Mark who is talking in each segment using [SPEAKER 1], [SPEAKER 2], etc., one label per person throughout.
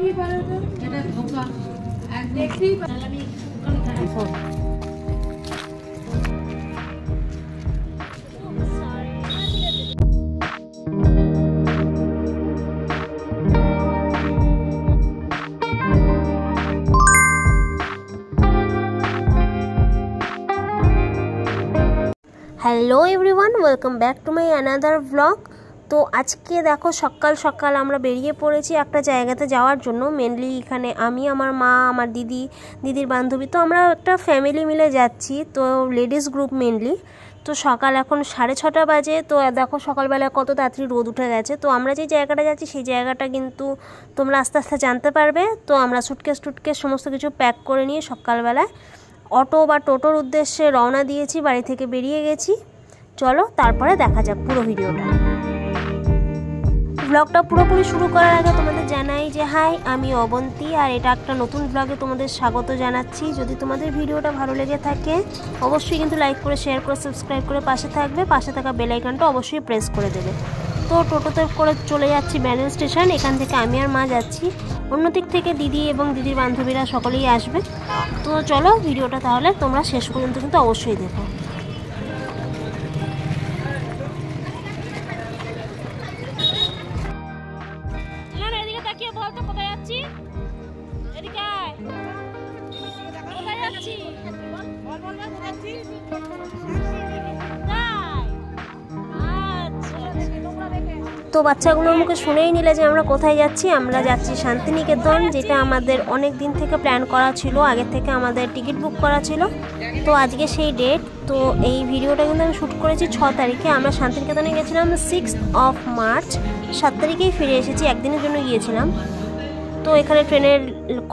[SPEAKER 1] Hello everyone, welcome back to my another blog. তো আজকে দেখো সকাল সকাল আমরা বেরিয়ে পড়েছি একটা জায়গাতে যাওয়ার জন্য। মেনলি এখানে আমি, আমার মা, আমার দিদির বান্ধবী, তো আমরা একটা ফ্যামিলি মিলে যাচ্ছি, তো লেডিস গ্রুপ মেনলি। তো সকাল এখন 6:30 বাজে। তো দেখো সকালবেলা কত তাড়াতাড়ি রোদ উঠে গেছে। তো আমরা যে জায়গাটা যাচ্ছি সেই জায়গাটা কিন্তু তোমরা আস্তে আস্তে জানতে পারবে। তো আমরা সুটকেস সমস্ত কিছু প্যাক করে নিয়ে সকালবেলায় অটো বা টোটোর উদ্দেশ্যে রওনা দিয়েছি, বাড়ি থেকে বেরিয়ে গেছি। চলো তারপরে দেখা যাক পুরো ভিডিওটা। ব্লগটা পুরোপুরি শুরু করার আগে তোমাদের জানাই যে হাই, আমি অবন্তী, আর এটা একটা নতুন ব্লগে তোমাদের স্বাগত জানাচ্ছি। যদি তোমাদের ভিডিওটা ভালো লেগে থাকে অবশ্যই কিন্তু লাইক করে, শেয়ার করে, সাবস্ক্রাইব করে পাশে থাকবে। পাশে থাকা বেল আইকনটা অবশ্যই প্রেস করে দেবে। তো টোটোতে করে চলে যাচ্ছি ব্যান্ডেল স্টেশন। এখান থেকে আমি আর মা যাচ্ছি, অন্য দিক থেকে দিদি এবং দিদির বান্ধবীরা সকলেই আসবে। তো চলো ভিডিওটা তাহলে তোমরা শেষ পর্যন্ত কিন্তু অবশ্যই দেখো। তো বাচ্চাগুলোর মুখে শুনেই নিলে যে আমরা কোথায় যাচ্ছি। আমরা যাচ্ছি শান্তিনিকেতন, যেটা আমাদের অনেক দিন থেকে প্ল্যান করা ছিল, আগে থেকে আমাদের টিকিট বুক করা ছিল। তো আজকে সেই ডেট। তো এই ভিডিওটা কিন্তু আমি শ্যুট করেছি 6 তারিখে। আমরা শান্তিনিকেতনে গেছিলাম 6th of March, 7 তারিখেই ফিরে এসেছি, একদিনের জন্য গিয়েছিলাম। তো এখানে ট্রেনের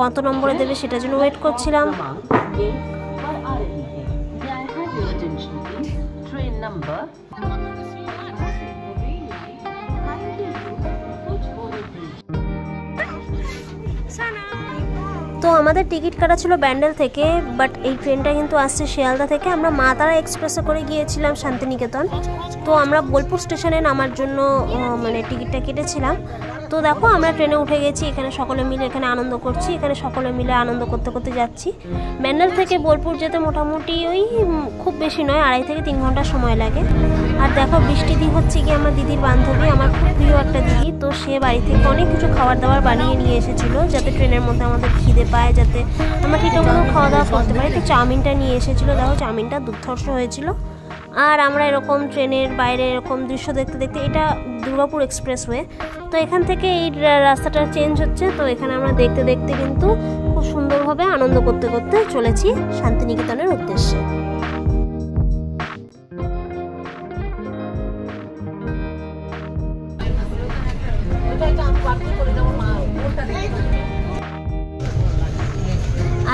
[SPEAKER 1] কত নম্বরে দেবে সেটার জন্য ওয়েট করছিলাম। তো আমাদের টিকিট কাটা ছিল ব্যান্ডেল থেকে, বাট এই ট্রেনটা কিন্তু আসছে শিয়ালদা থেকে। আমরা মা তারা এক্সপ্রেসে করে গিয়েছিলাম শান্তিনিকেতন। তো আমরা বোলপুর স্টেশনে নামার জন্য মানে টিকিটটা কেটেছিলাম। তো দেখো আমরা ট্রেনে উঠে গেছি, এখানে সকলে মিলে এখানে আনন্দ করছি, এখানে সকলে মিলে আনন্দ করতে করতে যাচ্ছি। ব্যান্ডেল থেকে বোলপুর যেতে মোটামুটি ওই খুব বেশি নয়, 2.5 থেকে 3 ঘন্টা সময় লাগে। আর দেখো বৃষ্টিদি হচ্ছে কি আমার দিদির বান্ধবী, আমার খুব প্রিয় একটা দিদি। তো সে বাড়ি থেকে অনেক কিছু খাবার দাবার বানিয়ে নিয়ে এসেছিলো, যাতে ট্রেনের মধ্যে আমাদের খিদে পায়, যাতে আমরা ঠিকঠাক খাওয়া দাওয়া করতে পারি। তো চাউমিনটা নিয়ে এসেছিলো, দেখো চাউমিনটা দুর্ধর্ষ হয়েছিল। আর আমরা এরকম ট্রেনের বাইরে এরকম দৃশ্য দেখতে দেখতে, এটা দুর্গাপুর এক্সপ্রেসওয়ে, তো এখান থেকে এই রাস্তাটা চেঞ্জ হচ্ছে। তো এখানে আমরা দেখতে দেখতে কিন্তু খুব সুন্দরভাবে আনন্দ করতে করতে চলেছি শান্তিনিকেতনের উদ্দেশ্যে।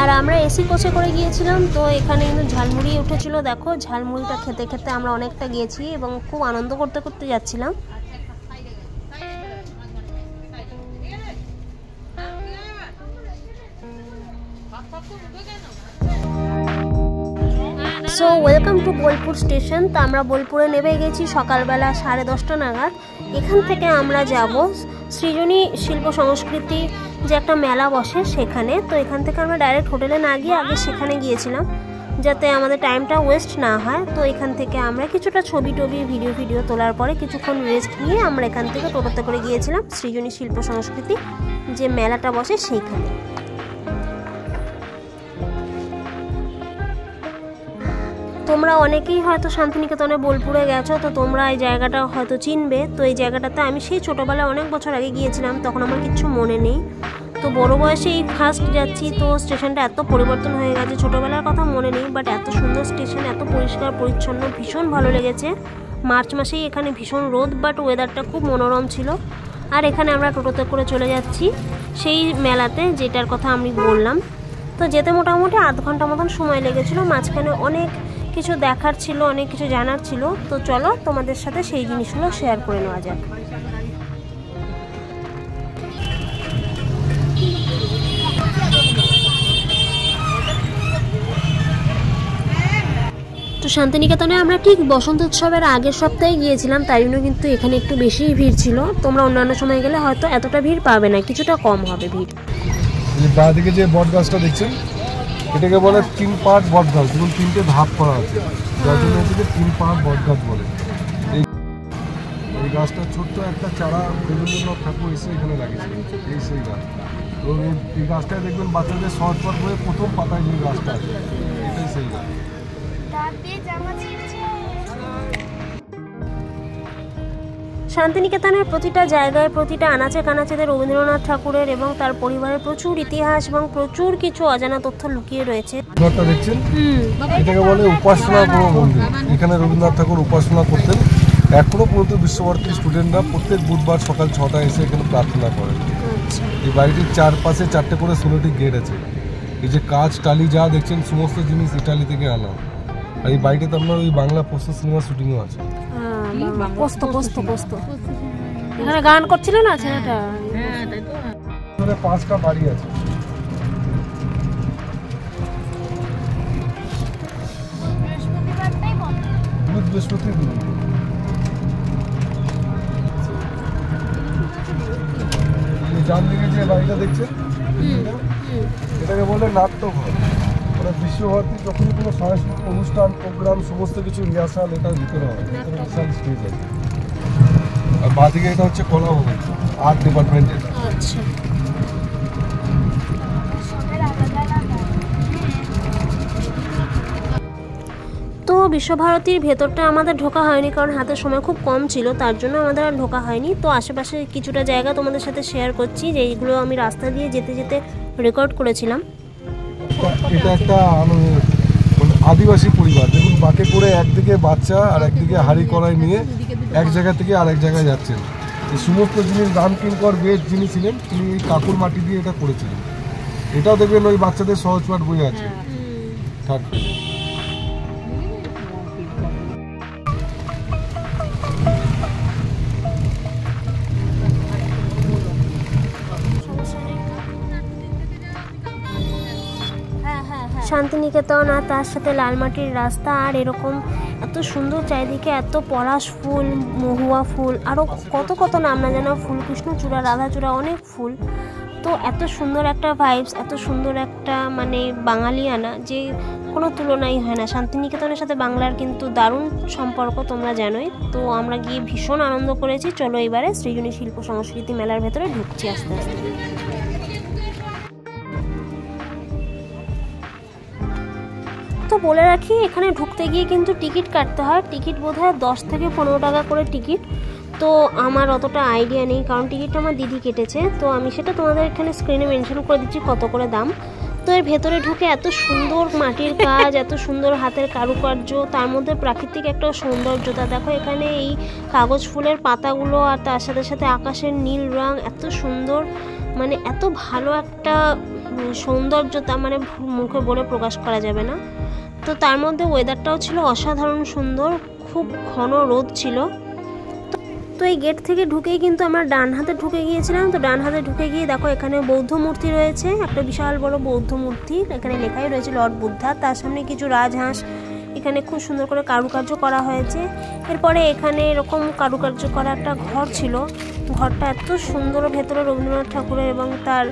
[SPEAKER 1] আর আমরা এসি কোচে করে গিয়েছিলাম। তো এখানে কিন্তু ঝালমুড়ি উঠেছিল, দেখো ঝালমুড়িটা খেতে খেতে আমরা অনেকটা গিয়েছি এবং খুব আনন্দ করতে করতে যাচ্ছিলাম। So welcome to Bolpur station. তো আমরা বোলপুরে নেমে গেছি সকালবেলা 10:30 নাগাদ। এখান থেকে আমরা যাব সৃজনী শিল্প সংস্কৃতি যে একটা মেলা বসে সেখানে। তো এখান থেকে আমরা ডাইরেক্ট হোটেলে না গিয়ে আগে সেখানে গিয়েছিলাম, যাতে আমাদের টাইমটা ওয়েস্ট না হয়। তো এখান থেকে আমরা কিছুটা ছবি ভিডিও তোলার পরে কিছুক্ষণ রেস্ট নিয়ে আমরা এখান থেকে টোটোতে করে গিয়েছিলাম সৃজনী শিল্প সংস্কৃতি যে মেলাটা বসে সেইখানে। তোমরা অনেকেই হয়তো শান্তিনিকেতনে বোলপুরে গেছো, তো তোমরা এই জায়গাটা হয়তো চিনবে। তো এই জায়গাটাতে আমি সেই ছোটোবেলায় অনেক বছর আগে গিয়েছিলাম, তখন আমার কিচ্ছু মনে নেই। তো বড় বয়সে এই ফার্স্ট যাচ্ছি, তো স্টেশনটা এত পরিবর্তন হয়ে গেছে, ছোটোবেলার কথা মনে নেই, বাট এত সুন্দর স্টেশন, এত পরিষ্কার পরিচ্ছন্ন, ভীষণ ভালো লেগেছে। মার্চ মাসেই এখানে ভীষণ রোদ, বাট ওয়েদারটা খুব মনোরম ছিল। আর এখানে আমরা টোটোতে করে চলে যাচ্ছি সেই মেলাতে যেটার কথা আমি বললাম। তো যেতে মোটামুটি 1/2 ঘন্টা মতন সময় লেগেছিলো। মাঝখানে অনেক কিছু দেখার ছিল, অনেক কিছু জানার ছিল। তো চলো তোমাদের সাথে সেই জিনিসগুলো শেয়ার করে নেওয়া যাক। তো শান্তিনিকেতনে আমরা ঠিক বসন্ত উৎসবের আগের সপ্তাহে গিয়েছিলাম, তাই জন্য কিন্তু এখানে একটু বেশি ভিড় ছিল। তোমরা অন্যান্য সময় গেলে হয়তো এতটা ভিড় পাবে না, কিছুটা কম হবে ভিড়।
[SPEAKER 2] বাঁদিকে যে বট গাছটা দেখছেন, এটাকে বলে 3 পার্ট বট গাছ, এবং 3টে ধাপ করা আছে, যার জন্য এটাকে 3 পার্ট বট গাছ বলে। এই গাছটা ছোট্ট একটা চারা রবীন্দ্রনাথ ঠাকুর এসে এখানে লাগিয়েছিলেন, এই সেই গাছ। এবং এই গাছটায় দেখবেন বাচ্চাদের শর্ট পট বইয়ে প্রথম পাতায় যে গাছটা আছে, এটাই সেই গাছ।
[SPEAKER 1] শান্তিনিকেতনের প্রতিটা জায়গায়, প্রতিটা আনাচে কানাচেতে রবীন্দ্রনাথ ঠাকুরের এবং তার পরিবারের প্রচুর ইতিহাস এবং প্রচুর কিছু অজানা তথ্য লুকিয়ে রয়েছে।
[SPEAKER 2] ঘরটা দেখছেন, এটাকে বলে উপাসনা মন্দির। এখানে রবীন্দ্রনাথ ঠাকুর উপাসনা করতেন। এখনো পর্যন্ত বিশ্বভারতীর স্টুডেন্টরা প্রত্যেক বুধবার সকাল 6টায় এসে এখানে প্রার্থনা করেন। এই বাড়িটির চারপাশে 4টে করে সোনাটি গেট আছে। এই যে কাঁচ টালি যা দেখছেন, সমস্ত জিনিস ইটালি থেকে আনা। আর এই বাড়িটাতে আপনার ওই বাংলা পোস্ত সিনেমা শুটিংও আছে।
[SPEAKER 1] এখানে গান করছিল না ছেলেটা।
[SPEAKER 2] 5টা বাড়ি আছে। বৃহস্পতিবার ডান দিকে যে বাড়িটা দেখছেন, এটাকে বলে নাট্যঘর। মানে বিশ্বভারতী যখন কোনো সাংস্কৃতিক অনুষ্ঠান, প্রোগ্রাম, সমস্ত কিছু রিহার্সাল এটার ভিতরে হয়। বিশাল স্টেজ আছে। আর বাঁদিকে এটা হচ্ছে কলা ভবন, আর্ট ডিপার্টমেন্টের।
[SPEAKER 1] তো বিশ্বভারতীর ভেতরটা আমাদের ঢোকা হয়নি, কারণ হাতে সময় খুব কম ছিল, তার জন্য আমাদের আর ঢোকা হয়নি। তো আশেপাশে কিছুটা জায়গা তোমাদের সাথে শেয়ার করছি, যেইগুলো আমি রাস্তা দিয়ে যেতে যেতে রেকর্ড করেছিলাম।
[SPEAKER 2] এটা একটা আদিবাসী পরিবার। দেখুন, বাঁকে করে একদিকে বাচ্চা আর একদিকে হাঁড়ি কড়াই নিয়ে এক জায়গা থেকে আরেক জায়গায় যাচ্ছেন। এই সমস্ত জিনিস রামকিঙ্কর বেশ যিনি ছিলেন, তিনি এই কাকুর মাটি দিয়ে এটা করেছিলেন। এটাও দেখবেন ওই বাচ্চাদের সহজ পাঠ বই আছে।
[SPEAKER 1] শান্তিনিকেতন আর তার সাথে লালমাটির রাস্তা, আর এরকম এত সুন্দর চারিদিকে, এত পলাশ ফুল, মহুয়া ফুল, আরও কত কত নাম না জানা ফুল, কৃষ্ণচূড়া, রাধাচূড়া, অনেক ফুল। তো এত সুন্দর একটা ভাইবস, এত সুন্দর একটা মানে বাঙালিয়ানা, যে কোনো তুলনাই হয় না। শান্তিনিকেতনের সাথে বাংলার কিন্তু দারুণ সম্পর্ক, তোমরা জানোই। তো আমরা গিয়ে ভীষণ আনন্দ করেছি। চলো এবারে সৃজনী শিল্প সংস্কৃতি মেলার ভেতরে ঢুকছি আস্তে আস্তে। তো বলে রাখি, এখানে ঢুকতে গিয়ে কিন্তু টিকিট কাটতে হয়। টিকিট বোধহয় 10 থেকে 15 টাকা করে টিকিট। তো আমার অতটা আইডিয়া নেই, কারণ টিকিটটা আমার দিদি কেটেছে। তো আমি সেটা তোমাদের এখানে স্ক্রিনে মেনশন করে দিচ্ছি কত করে দাম। তো এর ভেতরে ঢুকে এত সুন্দর মাটির কাজ, এত সুন্দর হাতের কারুকার্য, তার মধ্যে প্রাকৃতিক একটা সৌন্দর্যতা দেখো। এখানে এই কাগজ ফুলের পাতাগুলো আর তার সাথে সাথে আকাশের নীল রং, এত সুন্দর, মানে এত ভালো একটা সৌন্দর্যতা, মানে মুখে বলে প্রকাশ করা যাবে না। তো তার মধ্যে ওয়েদারটাও ছিল অসাধারণ সুন্দর, খুব ঘন রোদ ছিল। তো এই গেট থেকে ঢুকেই কিন্তু আমরা ডান হাতে ঢুকে গিয়েছিলাম। তো ডান হাতে ঢুকে গিয়ে দেখো এখানে বৌদ্ধ মূর্তি রয়েছে, একটা বিশাল বড় বৌদ্ধ মূর্তি। এখানে লেখাই রয়েছে লর্ড বুদ্ধা। তার সামনে কিছু রাজহাঁস, এখানে খুব সুন্দর করে কারুকার্য করা হয়েছে। এরপরে এখানে এরকম কারুকার্য করা একটা ঘর ছিল। ঘরটা এত সুন্দর, ভেতরে রবীন্দ্রনাথ ঠাকুরের এবং তার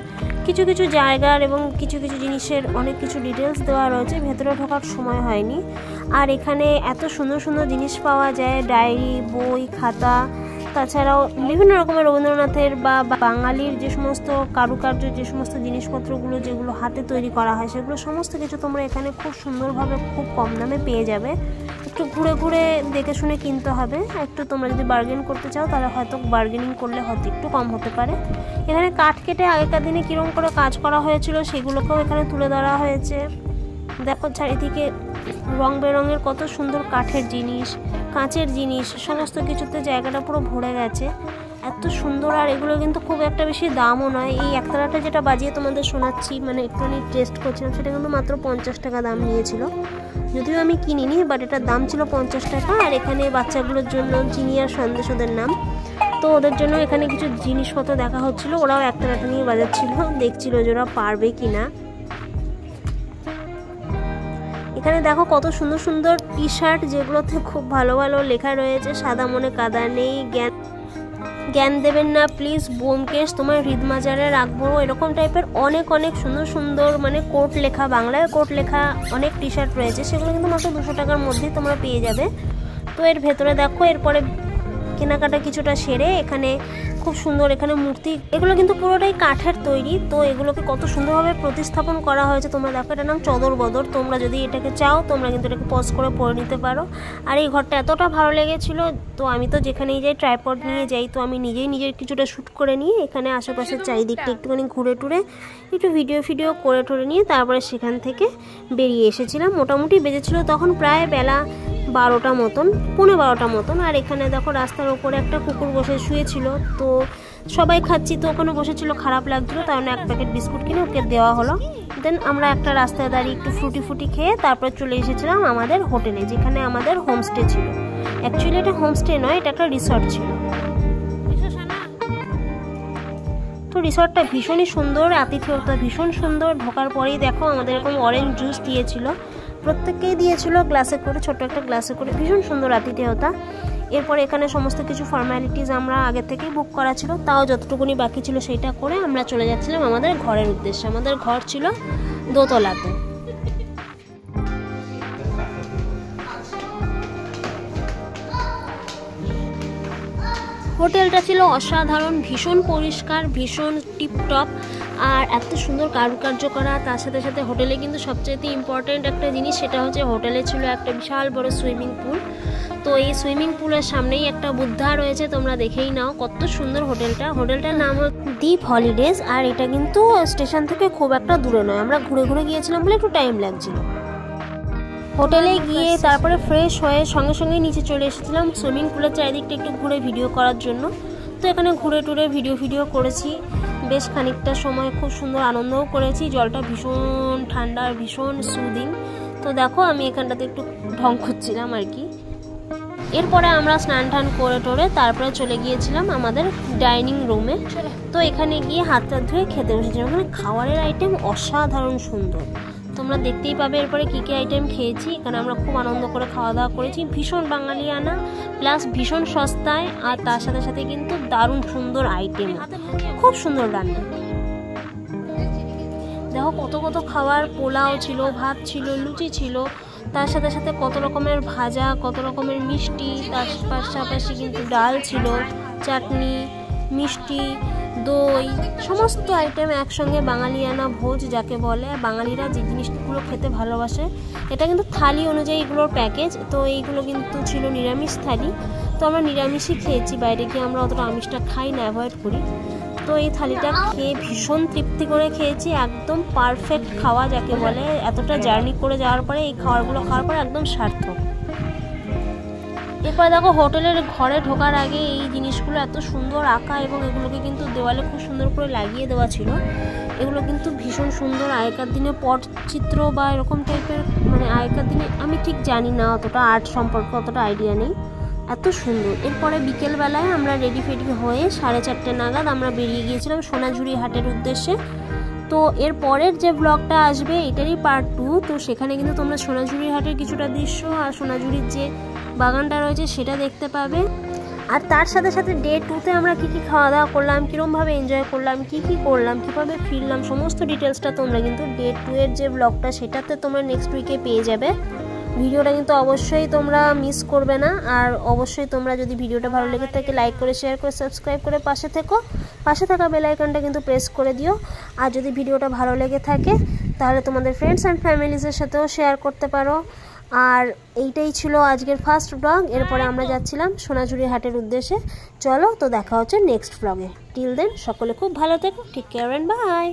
[SPEAKER 1] কিছু কিছু জায়গার এবং কিছু কিছু জিনিসের অনেক কিছু ডিটেলস দেওয়া রয়েছে। ভেতরে ঢোকার সময় হয়নি। আর এখানে এত সুন্দর সুন্দর জিনিস পাওয়া যায়, ডায়েরি, বই, খাতা, তাছাড়াও বিভিন্ন রকমের রবীন্দ্রনাথের বা বাঙালির যে সমস্ত কারুকার্য, যে সমস্ত জিনিসপত্রগুলো যেগুলো হাতে তৈরি করা হয়, সেগুলো সমস্ত কিছু তোমরা এখানে খুব সুন্দরভাবে খুব কম দামে পেয়ে যাবে। একটু ঘুরে ঘুরে দেখে শুনে কিনতে হবে। একটু তোমরা যদি বার্গেন করতে চাও তাহলে হয়তো বার্গেনিং করলে হয়তো একটু কম হতে পারে। এখানে কাঠ কেটে আগেকার দিনে কীরকম করে কাজ করা হয়েছিল সেগুলোকেও এখানে তুলে ধরা হয়েছে। দেখো চারিদিকে রং বেরঙের কত সুন্দর কাঠের জিনিস, কাঁচের জিনিস, সমস্ত কিছুতে জায়গাটা পুরো ভরে গেছে, এত সুন্দর। আর এগুলো কিন্তু খুব একটা বেশি দামও নয়। এই একতারাটা যেটা বাজিয়ে তোমাদের শোনাচ্ছি, মানে একটুখানি টেস্ট করছিলাম, সেটা কিন্তু মাত্র 50 টাকা দাম নিয়েছিল। যদিও আমি কিনিনি, বাট এটার দাম ছিল 50 টাকা। আর এখানে বাচ্চাগুলোর জন্য চিনি আর সন্দেশ ওদের নাম। তো ওদের জন্য এখানে কিছু জিনিসপত্র দেখা হচ্ছিলো, ওরাও একতারাটা নিয়ে বাজাচ্ছিল, দেখছিল যে ওরা পারবে কি না। এখানে দেখো কত সুন্দর সুন্দর টি শার্ট যেগুলোতে খুব ভালো ভালো লেখা রয়েছে, সাদা মনে কাদা নেই, জ্ঞান দেবেন না প্লিজ, ব্যোমকেশ তোমার হৃদমাজারে রাখবো, এরকম টাইপের অনেক অনেক সুন্দর সুন্দর মানে কোট লেখা, বাংলায় কোট লেখা অনেক টি শার্ট রয়েছে। সেগুলো কিন্তু মাত্র 200 টাকার মধ্যেই তোমরা পেয়ে যাবে। তো এর ভেতরে দেখো, এরপরে কেনাকাটা কিছুটা সেরে এখানে খুব সুন্দর এখানে মূর্তি, এগুলো কিন্তু পুরোটাই কাঠের তৈরি। তো এগুলোকে কত সুন্দরভাবে প্রতিস্থাপন করা হয়েছে তোমরা দেখো। এটার নাম চদর বদর। তোমরা যদি এটাকে চাও তোমরা কিন্তু এটাকে পজ করে পরে নিতে পারো। আর এই ঘরটা এতটা ভালো লেগেছিল, তো আমি তো যেখানেই যাই ট্রাইপড নিয়ে যাই, তো আমি নিজের কিছুটা শ্যুট করে নিয়ে এখানে আশেপাশের চারিদিকটা একটুখানি ঘুরে টুরে একটু ভিডিও করে টরে নিয়ে তারপরে সেখান থেকে বেরিয়ে এসেছিলাম। মোটামুটি বেজেছিল তখন প্রায় বেলা 12টা মতন, 12:15 মতন। আর এখানে দেখো রাস্তার ওপরে একটা কুকুর বসে শুয়েছিল, তো সবাই খাচ্ছি, তো ওখানে বসেছিল, খারাপ লাগছিল, তার জন্য 1 প্যাকেট বিস্কুট কিনে ওকে দেওয়া হলো। দেন আমরা একটা রাস্তায় দাঁড়িয়ে একটু ফ্রুটি খেয়ে তারপরে চলে এসেছিলাম আমাদের হোটেলে, যেখানে আমাদের হোমস্টে ছিল। অ্যাকচুয়ালি এটা হোমস্টে নয়, এটা একটা রিসর্ট ছিল। তো রিসর্টটা ভীষণই সুন্দর, আতিথেয়তা ভীষণ সুন্দর। ঢোকার পরেই দেখো আমাদের এরকম অরেঞ্জ জুস দিয়েছিল, প্রত্যেককেই দিয়েছিল গ্লাসে করে, ছোট একটা গ্লাসে করে, ভীষণ সুন্দর আতিথেয়তা। এরপর এখানে সমস্ত কিছু ফর্মালিটিস আমরা আগে থেকেই বুক করা ছিল, তাও যতটুকুনি বাকি ছিল সেটা করে আমরা চলে যাচ্ছিলাম আমাদের ঘরের উদ্দেশ্যে। আমাদের ঘর ছিল দোতলাতে। হোটেলটা ছিল অসাধারণ, ভীষণ পরিষ্কার, ভীষণ টিপটপ, আর এত সুন্দর কারুকার্য করা। তার সাথে সাথে হোটেলে কিন্তু সবচেয়ে ইম্পর্ট্যান্ট একটা জিনিস, সেটা হচ্ছে হোটেলে ছিল একটা বিশাল বড় সুইমিং পুল। তো এই সুইমিং পুলের সামনেই একটা বুদ্ধা রয়েছে, তোমরা দেখেই নাও কত সুন্দর হোটেলটার নাম দ্বীপ হলিডেজ। আর এটা কিন্তু স্টেশন থেকে খুব একটা দূরে নয়, আমরা ঘুরে গিয়েছিলাম বলে একটু টাইম লাগছিল। হোটেলে গিয়ে তারপরে ফ্রেশ হয়ে সঙ্গে সঙ্গে নিচে চলে এসেছিলাম সুইমিং পুলের চারিদিকটা একটু ঘুরে ভিডিও করার জন্য। তো এখানে ঘুরে টুরে ভিডিও করেছি বেশ খানিকটা সময়, খুব সুন্দর আনন্দও করেছি। জলটা ভীষণ ঠান্ডা আর ভীষণ সুদিং। তো দেখো আমি এখানটাতে একটু ঢং করছিলাম আর কি। এরপরে আমরা স্নান টান করে টোরে তারপরে চলে গিয়েছিলাম আমাদের ডাইনিং রুমে। তো এখানে গিয়ে হাত ধুয়ে খেতে বসেছিলাম। এখানে খাবারের আইটেম অসাধারণ সুন্দর, তোমরা দেখতেই পাবে এরপরে কী আইটেম খেয়েছি। এখানে আমরা খুব আনন্দ করে খাওয়া দাওয়া করেছি, ভীষণ বাঙালিয়ানা প্লাস ভীষণ সস্তায়, আর তার সাথে সাথে কিন্তু দারুণ সুন্দর আইটেম, খুব সুন্দর রান্না। দেখো কত খাবার, পোলাও ছিল, ভাত ছিল, লুচি ছিল, তার সাথে সাথে কত রকমের ভাজা, কত রকমের মিষ্টি, তার পাশাপাশি কিন্তু ডাল ছিল, চাটনি, মিষ্টি, দই, সমস্ত আইটেম একসঙ্গে বাঙালিয়ানা ভোজ যাকে বলে। বাঙালিরা যে জিনিসগুলো খেতে ভালোবাসে, এটা কিন্তু থালি অনুযায়ী এগুলোর প্যাকেজ। তো এইগুলো কিন্তু ছিল নিরামিষ থালি, তো আমরা নিরামিষই খেয়েছি, বাইরে গিয়ে আমরা অতটা আমিষটা খাই না, অ্যাভয়েড করি। তো এই থালিটা খেয়ে ভীষণ তৃপ্তি করে খেয়েছি, একদম পারফেক্ট খাওয়া যাকে বলে। এতটা জার্নি করে যাওয়ার পরে এই খাবারগুলো খাওয়ার পরে একদম সার্থক। এরপর দেখো হোটেলের ঘরে ঢোকার আগে এই জিনিসগুলো এত সুন্দর আঁকা, এবং এগুলোকে কিন্তু দেওয়ালে খুব সুন্দর করে লাগিয়ে দেওয়া ছিল। এগুলো কিন্তু ভীষণ সুন্দর, আগেকার দিনে পটচিত্র বা এরকম টাইপের, মানে আগেকার দিনে আমি ঠিক জানি না, অতটা আর্ট সম্পর্কে অতটা আইডিয়া নেই, এত সুন্দর। এরপরে বিকেলবেলায় আমরা রেডি হয়ে 4:30 নাগাদ আমরা বেরিয়ে গিয়েছিলাম সোনাঝুরি হাটের উদ্দেশ্যে। তো এর পরের যে ব্লগটা আসবে এটারই পার্ট 2। তো সেখানে কিন্তু তোমরা সোনাঝুরি হাটের কিছুটা দৃশ্য আর সোনাঝুরির যে বাগানটা রয়েছে সেটা দেখতে পাবে। আর তার সাথে সাথে ডে 2তে আমরা কী খাওয়া দাওয়া করলাম, কীরকমভাবে এনজয় করলাম, কী করলাম, কীভাবে ফিরলাম, সমস্ত ডিটেলসটা তোমরা কিন্তু ডে 2 এর যে ব্লগটা সেটাতে তোমরা নেক্সট উইকে পেয়ে যাবে। ভিডিওটা কিন্তু অবশ্যই তোমরা মিস করবে না। আর অবশ্যই তোমরা যদি ভিডিওটা ভালো লেগে থাকে লাইক করে, শেয়ার করে, সাবস্ক্রাইব করে পাশে থাকা বেল আইকনটা কিন্তু প্রেস করে দিও। আর যদি ভিডিওটা ভালো লেগে থাকে তাহলে তোমাদের ফ্রেন্ডস অ্যান্ড ফ্যামিলিজের সাথেও শেয়ার করতে পারো। আর এইটাই ছিল আজকের ফার্স্ট ব্লগ। এরপরে আমরা যাচ্ছিলাম সোনাঝুরি হাটের উদ্দেশ্যে। চলো তো দেখা হচ্ছে নেক্সট ব্লগে। টিল দেন সকলে খুব ভালো থেকো, টেক কেয়ার এন্ড বাই।